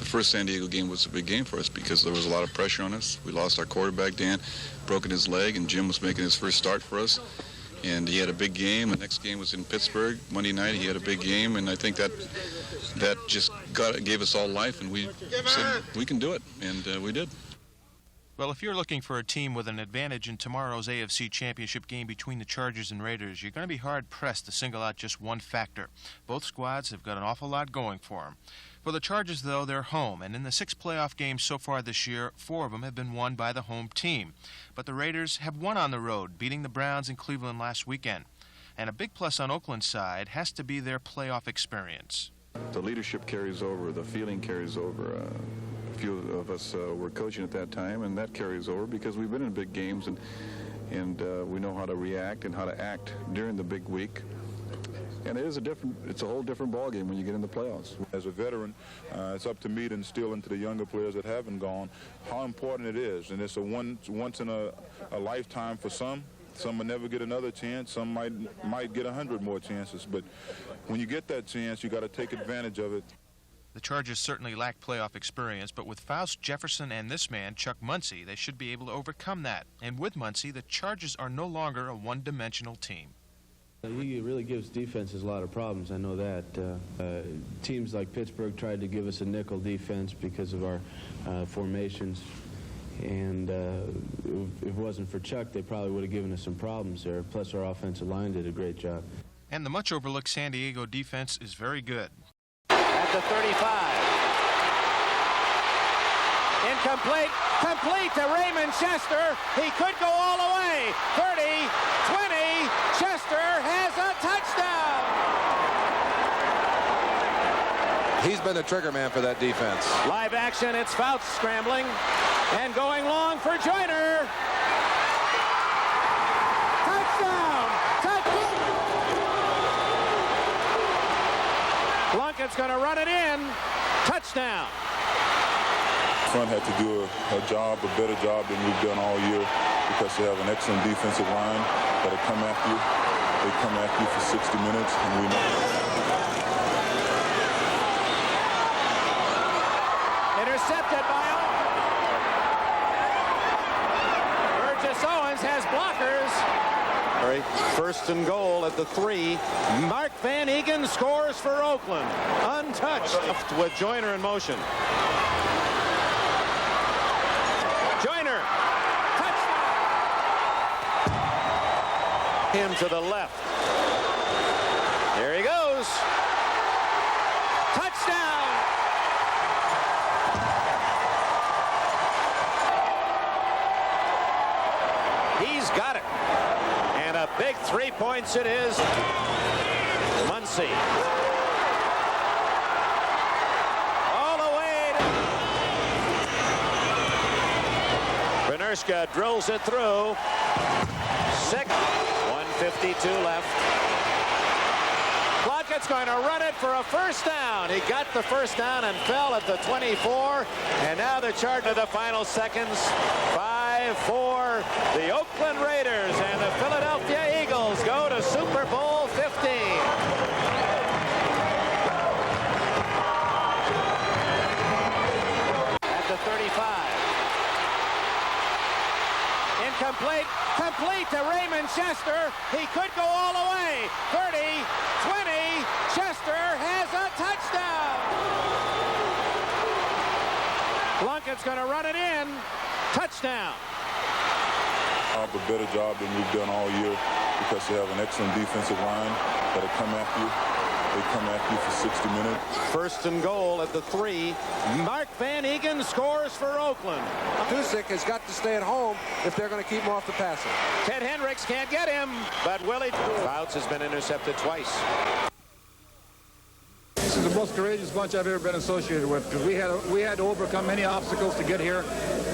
first San Diego game was a big game for us because there was a lot of pressure on us. We lost our quarterback, Dan, broken his leg, and Jim was making his first start for us. And he had a big game. The next game was in Pittsburgh. Monday night, he had a big game, and I think that just gave us all life, and we said we can do it, and we did. Well, if you're looking for a team with an advantage in tomorrow's AFC Championship game between the Chargers and Raiders, you're going to be hard-pressed to single out just one factor. Both squads have got an awful lot going for them. For the Chargers, though, they're home, and in the 6 playoff games so far this year, 4 of them have been won by the home team. But the Raiders have won on the road, beating the Browns in Cleveland last weekend. And a big plus on Oakland's side has to be their playoff experience. The leadership carries over, the feeling carries over. A few of us were coaching at that time, and that carries over because we've been in big games, and we know how to react and how to act during the big week. And it's a whole different ballgame when you get in the playoffs. As a veteran, it's up to me to instill into the younger players that haven't gone how important it is. And it's a once in a lifetime for some. Some will never get another chance. Some might get 100 more chances. But when you get that chance, you got to take advantage of it. The Chargers certainly lack playoff experience, but with Faust, Jefferson, and this man, Chuck Muncie, they should be able to overcome that. And with Muncie, the Chargers are no longer a one-dimensional team. He really gives defenses a lot of problems, I know that. Teams like Pittsburgh tried to give us a nickel defense because of our formations. And if it wasn't for Chuck, they probably would have given us some problems there. Plus, our offensive line did a great job. And the much-overlooked San Diego defense is very good. At the 35. Incomplete. Complete to Raymond Chester. He could go all the way. 30, 20. Chester has a touchdown. He's been the trigger man for that defense. Live action. It's Fouts scrambling and going long for Joyner. Touchdown. Plunkett's going to run it in. Touchdown. Front had to do a better job than we've done all year because they have an excellent defensive line that'll come after you. They come after you for 60 minutes, and we know. Intercepted by Owen. Burgess Owens has blockers. First and goal at the 3. Mark Van Eegen scores for Oakland. Untouched with Joyner in motion. Joyner. Touchdown. Him to the left. There he goes. Touchdown. He's got it. And a big 3 points it is. Muncie. All the way to Benerska drills it through. 1:52 left. Plunkett's going to run it for a first down. He got the first down and fell at the 24. And now the charge of the final seconds. 5-4. The Oakland Raiders and the Philadelphia Eagles go to Super Bowl 15. At the 35. Incomplete. Complete to Raymond Chester. He could go all the way. 30, 20. Chester has a touchdown. Plunkett's going to run it in. Touchdown. A better job than we've done all year because they have an excellent defensive line that'll come after you. They come after you for 60 minutes. First and goal at the 3. Mark Van Eegen scores for Oakland. Tusick has got to stay at home if they're going to keep him off the passer. Ted Hendricks can't get him, but Willie Fouts has been intercepted twice. This is the most courageous bunch I've ever been associated with because we had to overcome many obstacles to get here.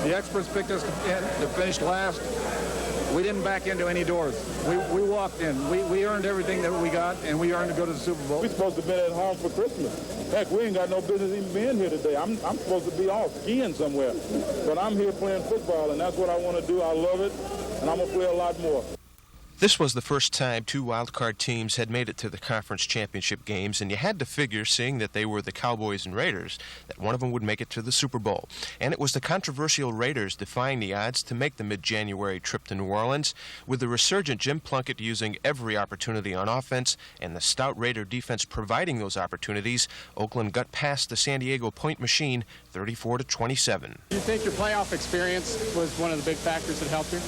The experts picked us to finish last. We didn't back into any doors. We walked in. We earned everything that we got, and we earned to go to the Super Bowl. We're supposed to have been at home for Christmas. Heck, we ain't got no business even being here today. I'm supposed to be off skiing somewhere. But I'm here playing football, and that's what I want to do. I love it, and I'm going to play a lot more. This was the first time two wildcard teams had made it to the conference championship games, and you had to figure, seeing that they were the Cowboys and Raiders, that one of them would make it to the Super Bowl. And it was the controversial Raiders defying the odds to make the mid-January trip to New Orleans, with the resurgent Jim Plunkett using every opportunity on offense and the stout Raider defense providing those opportunities. Oakland got past the San Diego point machine 34-27. Do you think your playoff experience was one of the big factors that helped you?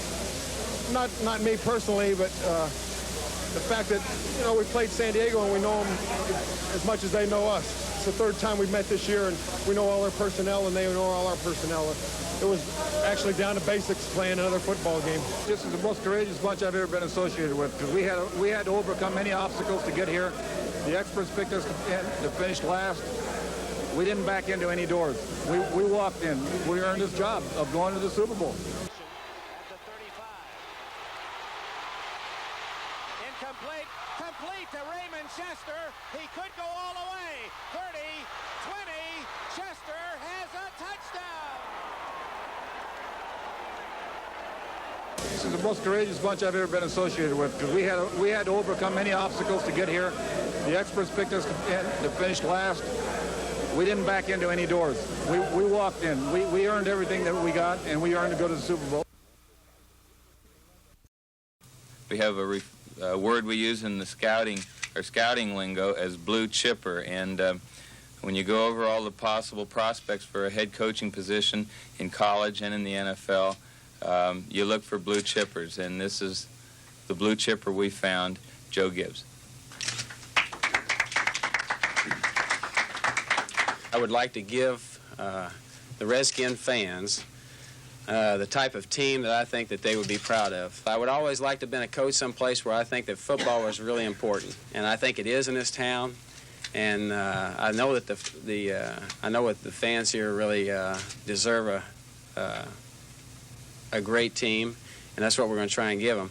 Not me personally, but the fact that, we played San Diego and we know them as much as they know us. It's the third time we've met this year, and we know all their personnel and they know all our personnel. It was actually down to basics playing another football game. This is the most courageous bunch I've ever been associated with, because we had to overcome many obstacles to get here. The experts picked us to finish last. We didn't back into any doors. We walked in. We earned this job of going to the Super Bowl. Complete to Raymond Chester. He could go all the way. 30, 20. Chester has a touchdown. This is the most courageous bunch I've ever been associated with, because we had to overcome many obstacles to get here. The experts picked us to finish last. We didn't back into any doors. We walked in. We earned everything that we got, and we earned to go to the Super Bowl. We have a word we use in the scouting lingo as blue chipper, and when you go over all the possible prospects for a head coaching position in college and in the NFL, you look for blue chippers, and this is the blue chipper we found, Joe Gibbs. I would like to give the Redskin fans the type of team that I think that they would be proud of. I would always like to have been a coach someplace where I think that football was really important, and I think it is in this town. And I know that I know what the fans here really deserve a great team, and that's what we're going to try and give them.